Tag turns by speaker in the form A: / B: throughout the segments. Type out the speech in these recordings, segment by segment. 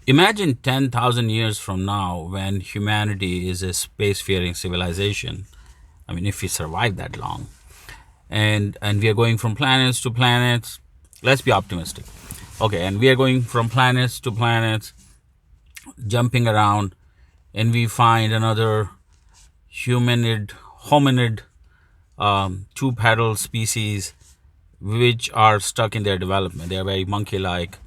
A: Imagine 10,000 years from now when humanity is a spacefaring civilization. I mean, if we survive that long, and we are going from planets to planets. Let's be optimistic. Okay, and we are going from planets to planets, jumping around, and we find another hominid, two-pedal species which are stuck in their development. They are very monkey-like.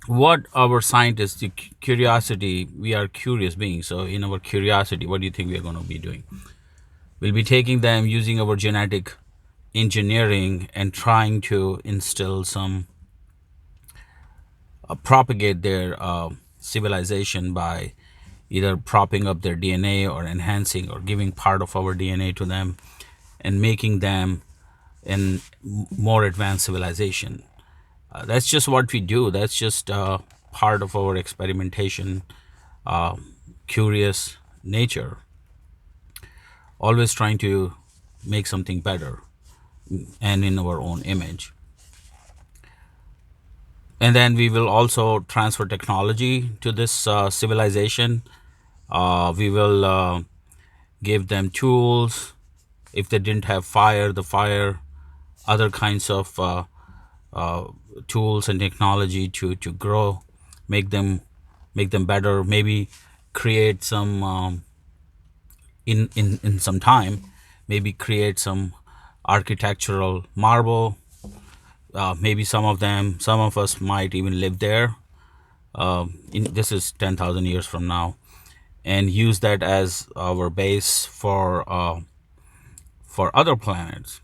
A: What our scientists, the curiosity, we are curious beings. So in our curiosity, what do you think we are going to be doing? We'll be taking them using our genetic engineering and trying to instill some, propagate their civilization by either propping up their DNA or enhancing or giving part of our DNA to them and making them in more advanced civilization. That's just what we do. That's just part of our experimentation, uh, curious nature, always trying to make something better and in our own image. And then we will also transfer technology to this civilization. We will give them tools. If they didn't have fire, the fire, other kinds of uh, tools and technology to grow, make them make them better. Maybe create some, in some time, maybe create some architectural marvel. Maybe some of us might even live there. This is 10,000 years from now, and use that as our base for other planets.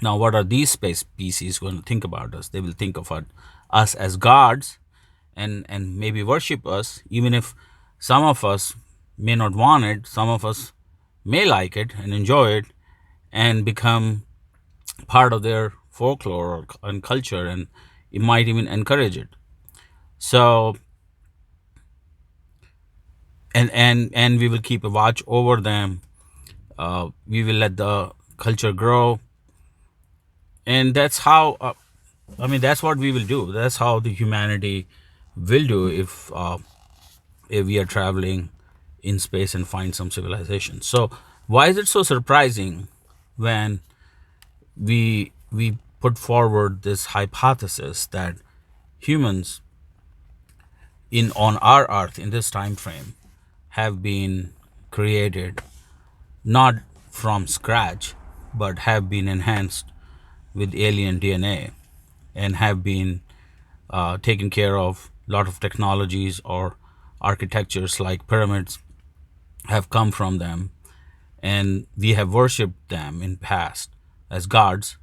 A: Now, what are these space species going to think about us? They will think of us as gods, and maybe worship us, even if some of us may not want it. Some of us may like it and enjoy it, and become part of their folklore and culture, and it might even encourage it. So, and we will keep a watch over them. We will let the culture grow, and that's how. I mean, that's what we will do. That's how the humanity will do if we are traveling in space and find some civilization. So, why is it so surprising when we put forward this hypothesis that humans in on our Earth in this time frame have been created not from scratch, but have been enhanced with alien DNA and have been taken care of. A lot of technologies or architectures like pyramids have come from them, and we have worshipped them in past as gods.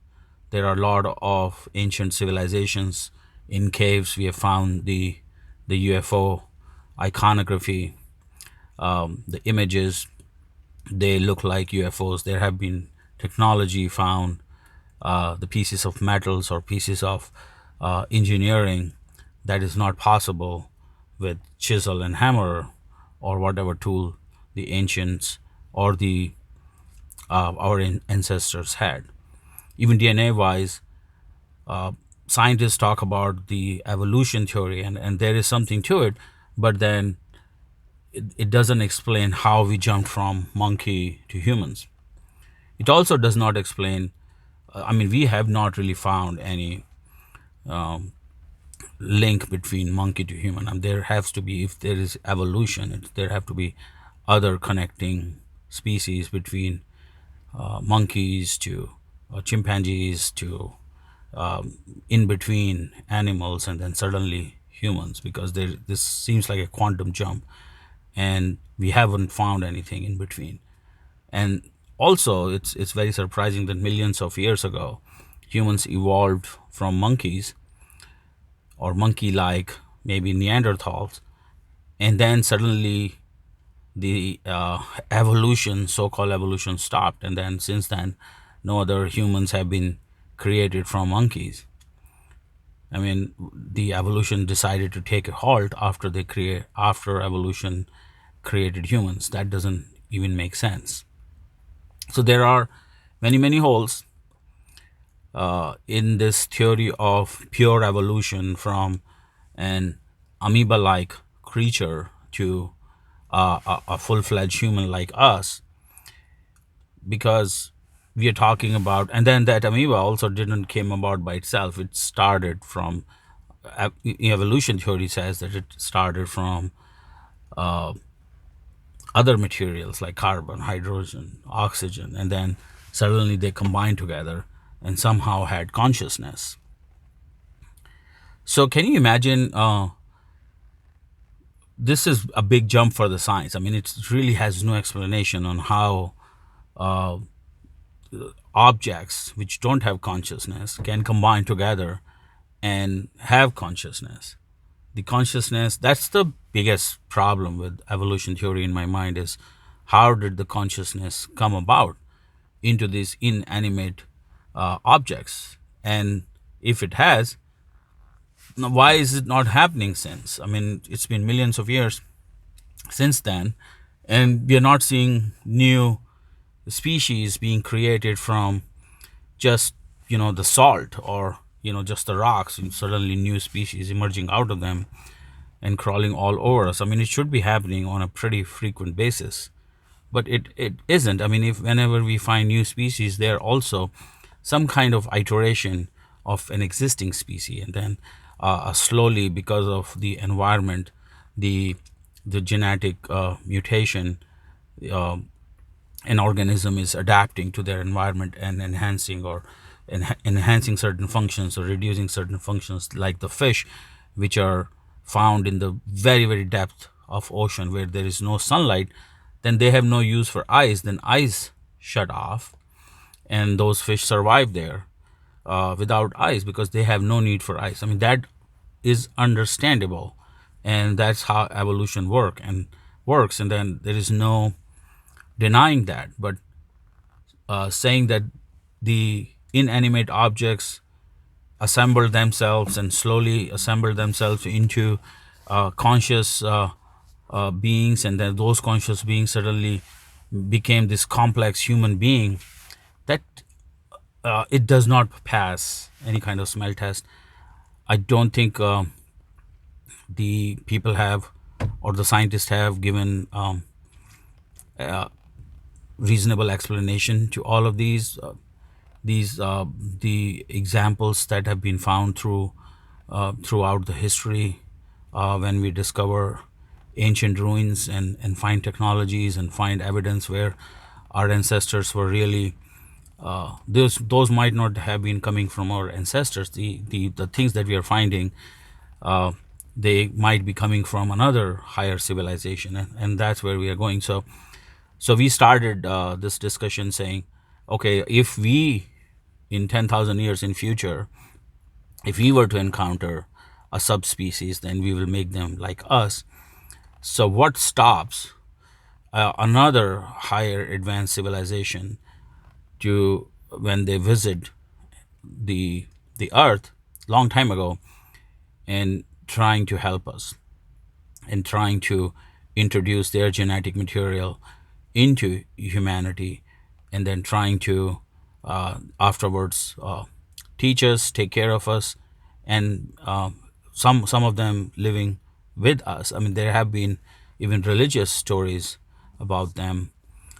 A: There are a lot of ancient civilizations. In caves we have found the UFO iconography, the images, they look like UFOs. There have been technology found, the pieces of metals or pieces of engineering that is not possible with chisel and hammer or whatever tool the ancients or the our ancestors had. Even DNA wise, scientists talk about the evolution theory, and there is something to it, but then it doesn't explain how we jumped from monkey to humans. It also does not explain, I mean, we have not really found any link between monkey to human. And there has to be, if there is evolution, there have to be other connecting species between monkeys to chimpanzees to in between animals, and then suddenly humans, because this seems like a quantum jump, and we haven't found anything in between. And also, it's very surprising that millions of years ago, humans evolved from monkeys or monkey-like, maybe Neanderthals, and then suddenly the evolution, so-called evolution, stopped, and then since then, no other humans have been created from monkeys. I mean, the evolution decided to take a halt after evolution created humans. That doesn't even make sense. So there are many holes in this theory of pure evolution from an amoeba-like creature to a full-fledged human like us, because we are talking about, and then that amoeba also didn't came about by itself. It started from evolution theory says that it started from other materials like carbon, hydrogen, oxygen, and then suddenly they combined together and somehow had consciousness. So can you imagine? This is a big jump for the science. I mean, it really has no explanation on how objects which don't have consciousness can combine together and have consciousness. The consciousness, that's the biggest problem with evolution theory in my mind, is how did the consciousness come about into these inanimate objects? And if it has, now why is it not happening since? I mean, it's been millions of years since then, and we are not seeing new species being created from just the salt, or just the rocks, and suddenly new species emerging out of them and crawling all over us. I mean, it should be happening on a pretty frequent basis, but it isn't. I mean, if whenever we find new species, they're also some kind of iteration of an existing species, and then slowly, because of the environment, the genetic mutation, uh, an organism is adapting to their environment and enhancing, or enhancing certain functions or reducing certain functions, like the fish, which are found in the very very depth of ocean where there is no sunlight. Then they have no use for eyes, then eyes shut off, and those fish survive there without eyes because they have no need for eyes. I mean, that is understandable, and that's how evolution works, and then there is no denying that. But saying that the inanimate objects assemble themselves and slowly assemble themselves into conscious beings, and then those conscious beings suddenly became this complex human being, that it does not pass any kind of smell test. I don't think the people have, or the scientists have given reasonable explanation to all of these the examples that have been found throughout the history, when we discover ancient ruins and find technologies and find evidence where our ancestors were really those might not have been coming from our ancestors. The things that we are finding, they might be coming from another higher civilization, and that's where we are going. So we started this discussion saying, okay, if we, in 10,000 years in future, if we were to encounter a subspecies, then we will make them like us. So what stops another higher advanced civilization to, when they visit the earth long time ago, and trying to help us, and trying to introduce their genetic material into humanity, and then trying to afterwards teach us, take care of us, and some of them living with us. I mean, there have been even religious stories about them.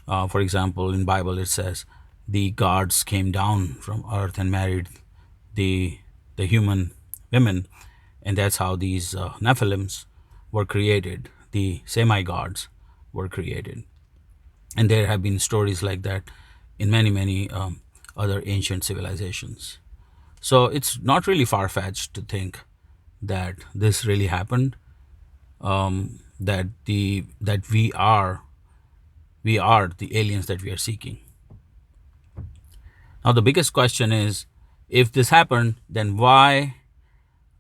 A: For example, in Bible it says the gods came down from earth and married the human women, and that's how these Nephilims were created. The semi-gods were created, and there have been stories like that in many other ancient civilizations. So it's not really far-fetched to think that this really happened, that we are the aliens that we are seeking. Now the biggest question is, if this happened, then why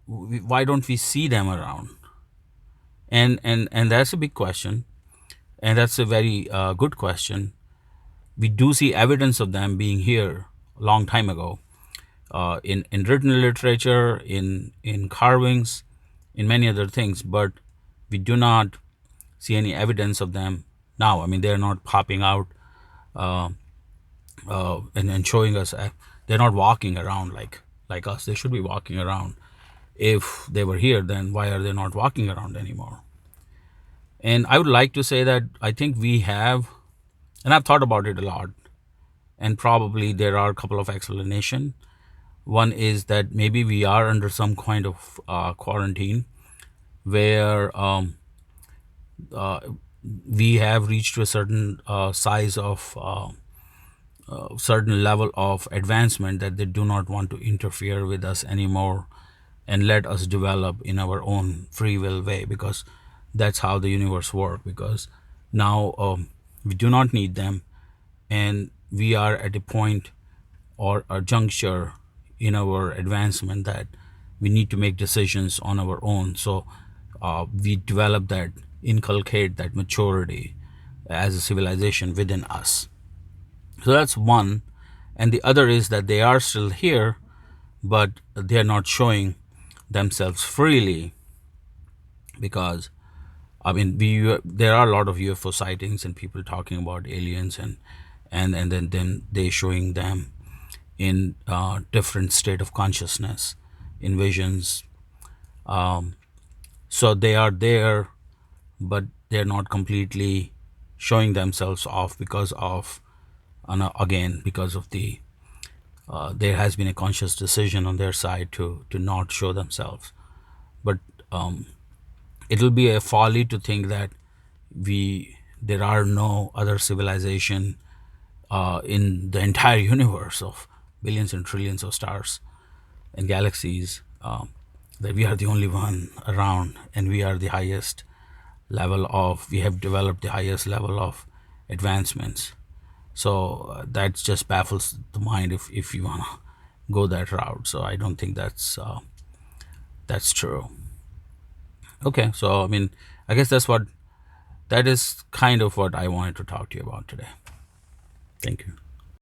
A: don't we see them around? And that's a big question, and that's a very good question. We do see evidence of them being here a long time ago, in written literature, in carvings, in many other things, but we do not see any evidence of them now. I mean, they're not popping out and showing us. They're not walking around like us. They should be walking around, If they were here, then why are they not walking around anymore? And I would like to say that I think we have, and I've thought about it a lot, and probably there are a couple of explanations. One is that maybe we are under some kind of quarantine where we have reached to a certain size of certain level of advancement that they do not want to interfere with us anymore and let us develop in our own free will way, because that's how the universe works. Because now we do not need them, and we are at a point or a juncture in our advancement that we need to make decisions on our own. So we develop that, inculcate that maturity as a civilization within us. So that's one. And the other is that they are still here, but they are not showing themselves freely, because I mean, there are a lot of UFO sightings and people talking about aliens, and then they showing them in different state of consciousness, in visions. So they are there, but they're not completely showing themselves off because of, again, because of the there has been a conscious decision on their side to not show themselves. But it will be a folly to think that there are no other civilization in the entire universe of billions and trillions of stars and galaxies, that we are the only one around, and we are the highest level of, we have developed the highest level of advancements. So that just baffles the mind if you want to go that route. So I don't think that's true. Okay, so I mean, I guess that is kind of what I wanted to talk to you about today. Thank you.